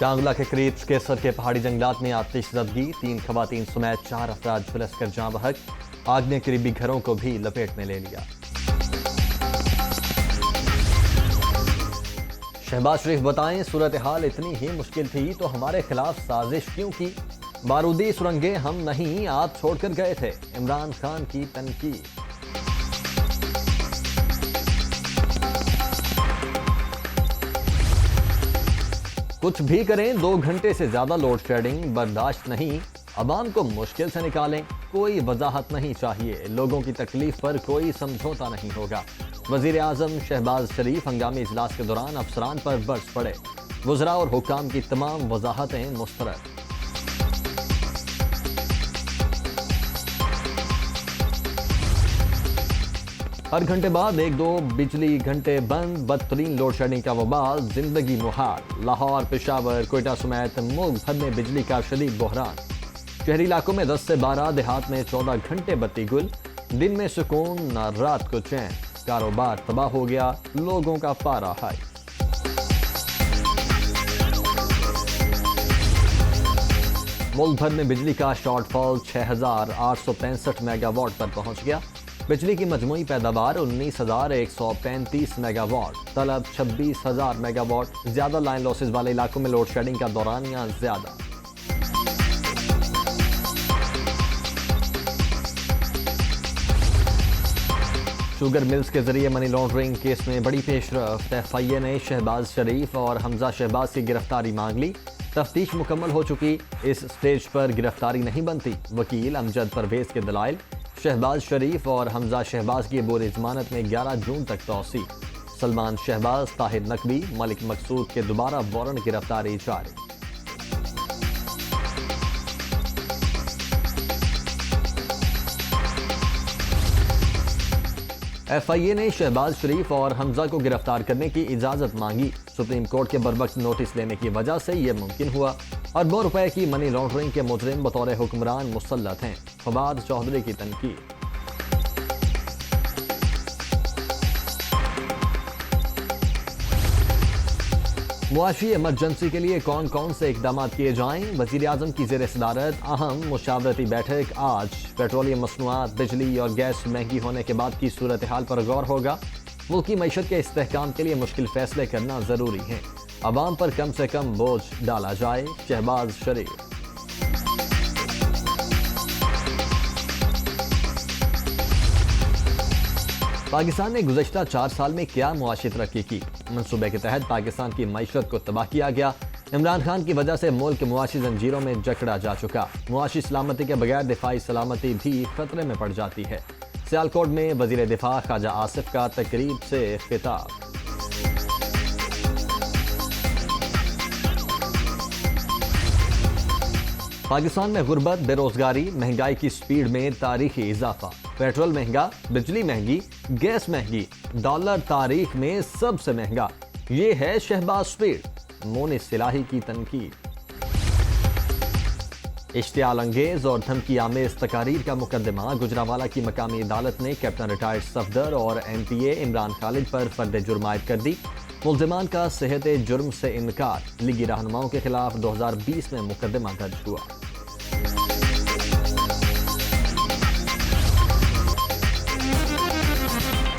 شانگلہ کے قریب کیسر کے پہاڑی جنگلات میں آتش زدگی، 3 خواتین سمیت 4 افراد جھلس کر جاں بحق، آگ نے قریبی گھروں کو بھی لپیٹ میں لے لیا۔ شہباز شریف بتائیں صورتحال اتنی ہی مشکل تھی تو ہمارے خلاف سازش کیوں کی؟ بارودی سرنگیں ہم نہیں آپ چھوڑ کر گئے تھے، عمران خان کی تنقید۔ کچھ بھی کریں 2 گھنٹے سے زیادہ لوڈ شیڈنگ برداشت نہیں، عوام کو مشکل سے نکالیں، کوئی وضاحت نہیں چاہیے، لوگوں کی تکلیف پر کوئی سمجھوتا نہیں ہوگا۔ وزیر اعظم شہباز شریف ہنگامی اجلاس کے دوران افسران پر برس پڑے، وزراء اور حکام کی تمام وضاحتیں مسترد۔ ہر گھنٹے بعد 1-2 بجلی گھنٹے بند، بدترین لوڈ شیڈنگ کا وبال، زندگی محال۔ لاہور، پشاور، کوئٹہ سمیت ملک بھر میں بجلی کا شدید بحران، شہری علاقوں میں 10 سے 12، دیہات میں 14 گھنٹے بتی گل، دن میں سکون نہ رات کو چین، کاروبار تباہ ہو گیا، لوگوں کا پارا ہائی۔ ملک بھر میں بجلی کا شارٹ فال 6865 میگا واٹ پر پہنچ گیا، بجلی کی مجموعی پیداوار 19135 میگا واٹ، طلب 26000 میگا واٹ، زیادہ لائن لاسز والے علاقوں میں لوڈ شیڈنگ کا دورانیہ زیادہ۔ شوگر ملز کے ذریعے منی لانڈرنگ کیس میں بڑی پیش رفت، FIA نے شہباز شریف اور حمزہ شہباز کی گرفتاری مانگ لی، تفتیش مکمل ہو چکی، اس سٹیج پر گرفتاری نہیں بنتی، وکیل امجد پرویز کے دلائل، شہباز شریف اور حمزہ شہباز کی عبور ضمانت میں 11 جون تک توسیع، سلمان شہباز، طاہر نقوی، ملک مقصود کے دوبارہ وارنٹ گرفتاری جاری۔ FIA نے شہباز شریف اور حمزہ کو گرفتار کرنے کی اجازت مانگی، سپریم کورٹ کے بروقت نوٹس لینے کی وجہ سے یہ ممکن ہوا۔ اربوں روپے کی منی لانڈرنگ کے مجرم بطور حکمران مسلط ہیں، فواد چودھری کی تنقید۔ معاشی ایمرجنسی کے لیے کون کون سے اقدامات کیے جائیں؟ وزیر اعظم کی زیر صدارت اہم مشاورتی بیٹھک آج۔ پیٹرولیم مصنوعات، بجلی اور گیس مہنگی ہونے کے بعد کی صورتحال پر غور ہوگا، ملکی معیشت کے استحکام کے لیے مشکل فیصلے کرنا ضروری ہے، عوام پر کم سے کم بوجھ ڈالا جائے، شہباز شریف۔ پاکستان نے گزشتہ 4 سال میں کیا معاشی ترقی کی؟ منصوبے کے تحت پاکستان کی معیشت کو تباہ کیا گیا، عمران خان کی وجہ سے ملک معاشی زنجیروں میں جکڑا جا چکا، معاشی سلامتی کے بغیر دفاعی سلامتی بھی خطرے میں پڑ جاتی ہے۔ سیالکوٹ میں وزیر دفاع خواجہ آصف کا تقریب سے خطاب۔ پاکستان میں غربت، بے روزگاری، مہنگائی کی سپیڈ میں تاریخی اضافہ، پیٹرول مہنگا، بجلی مہنگی، گیس مہنگی، ڈالر تاریخ میں سب سے مہنگا، یہ ہے شہباز سپیڈ، مونس صلاحی کی تنقید۔ اشتعال انگیز اور دھمکی آمیز تقاریر کا مقدمہ، گجرانوالہ کی مقامی عدالت نے کیپٹن ریٹائرڈ صفدر اور MPA عمران خالد پر فرد جرم عائد کر دی، ملزمان کا صحت جرم سے انکار، لیگی رہنماؤں کے خلاف 2020 میں مقدمہ درج ہوا۔